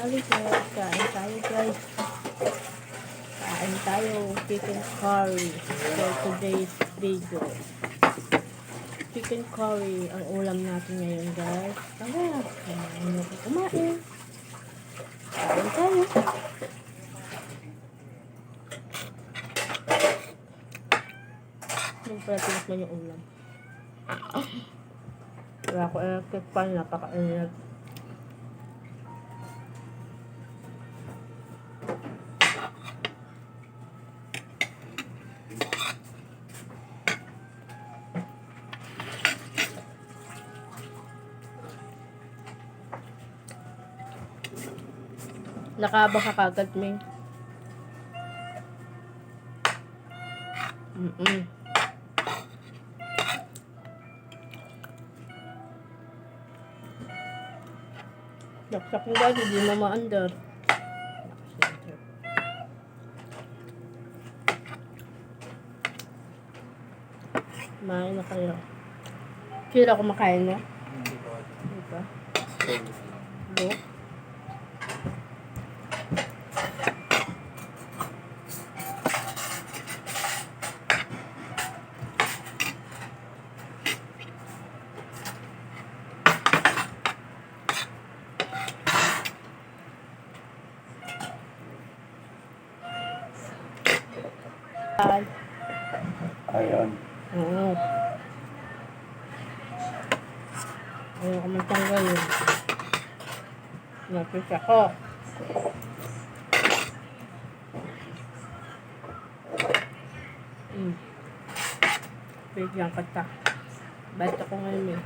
tanghali guys. Kain tayo guys. Kain tayo chicken curry for today's video. Chicken curry ang ulam natin ngayon guys. Tara, kumain na kumain. Kain tayo. Magpapilip na yung ulam. Wala ko electric pan, napaka-init. Nakabang ka kagad, Ming. Saksak mo guys, hindi mo ma-under. Kumain na kayo. Kira kumakain na? Hindi pa. Bo? Ayun. Oo. Ayaw ko magtanggal yun. Napis ako. Bigyan kita. Bait ako ngayon eh.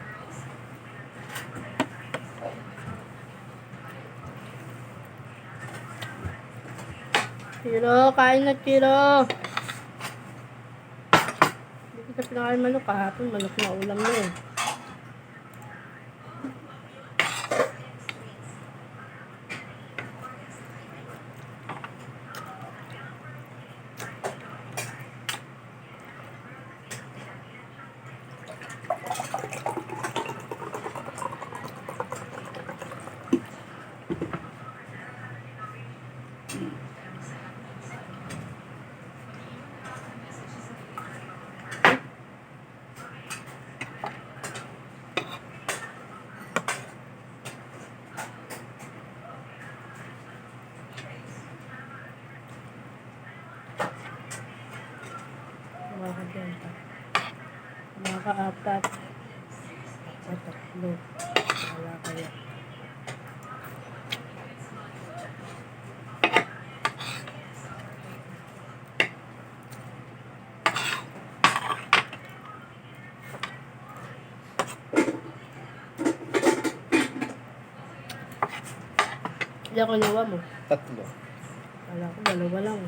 Chiro, kain na Chiro. Hindi kita pinakain manok kahapon. Manok na ulam na eh. Maka-apat at tatlo. Wala kaya. Ilan ko nawa mo? 3. Wala ko, dalawa lang.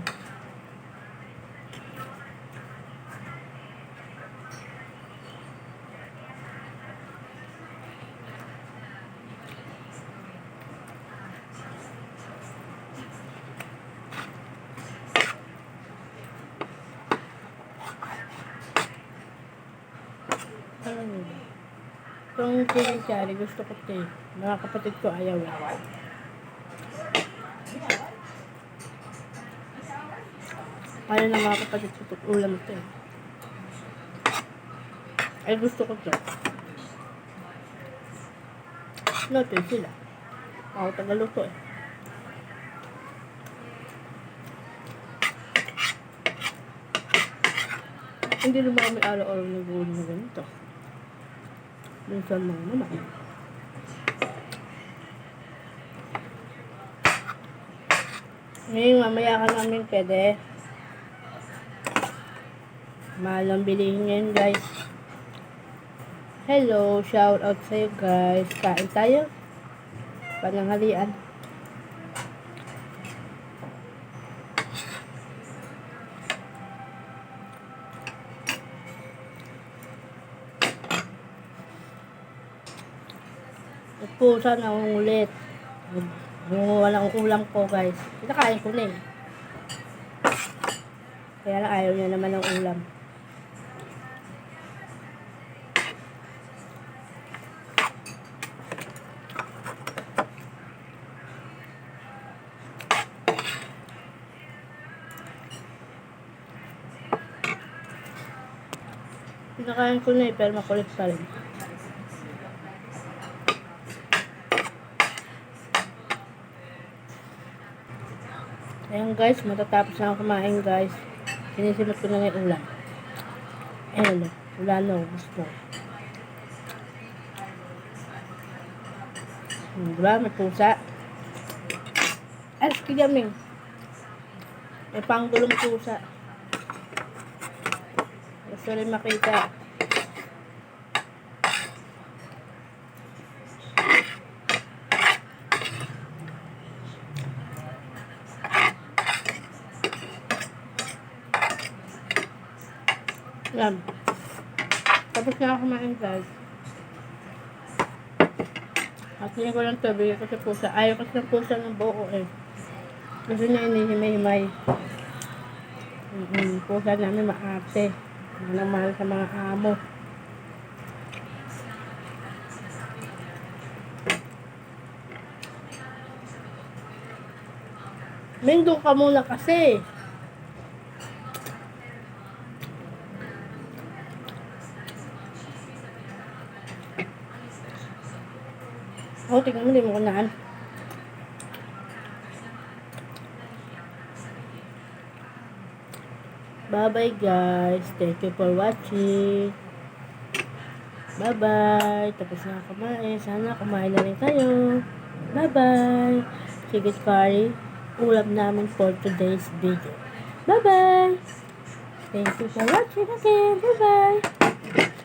Itong chicken curry, gusto ko ito eh. Mga kapatid ko ayaw eh. Ayaw na mga kapatid ko itong ulam ito eh. Ay gusto ko ito. Natin sila. Ako tagaluto eh. Hindi naman kami araw-araw nag-ulam na ganito. Minsan lang naman. Ngayon, mamaya ka namin pwede. Mahal ang bilihin ngayon, guys. Hello, shout out sa'yo, guys. Kain tayo. Pananghalian. Pusa na ulit. Walang ulam ko guys. Kinakain ko na eh. Kaya lang ayaw niya naman ng ulam. Kinakain ko na pero makulit pa rin. Ayan guys, matatapos na ako kumain guys. Sinisimot ko na yung ulam. Ayan, wala na, gusto. Diba, may pusa. Ay, skigaming. May panggulong pusa. Gusto rin makita. Yan. Tapos na ako kumain guys. At hindi ko lang ito, bigyan ko sa pusa. Ayaw kasi ng pusa ng buo eh. Gusto niya inihimay-himay. Pusa namin maarte. Mahal sa mga amo. Mendo ka muna kasi. Oh, tingnan mo, hindi mo kunaan. Bye-bye guys. Thank you for watching. Bye-bye. Tapos na kumain. Sana kumain na rin kayo. Bye-bye. Sige, curry. Ulam namin for today's video. Bye-bye. Thank you for watching again. Bye-bye.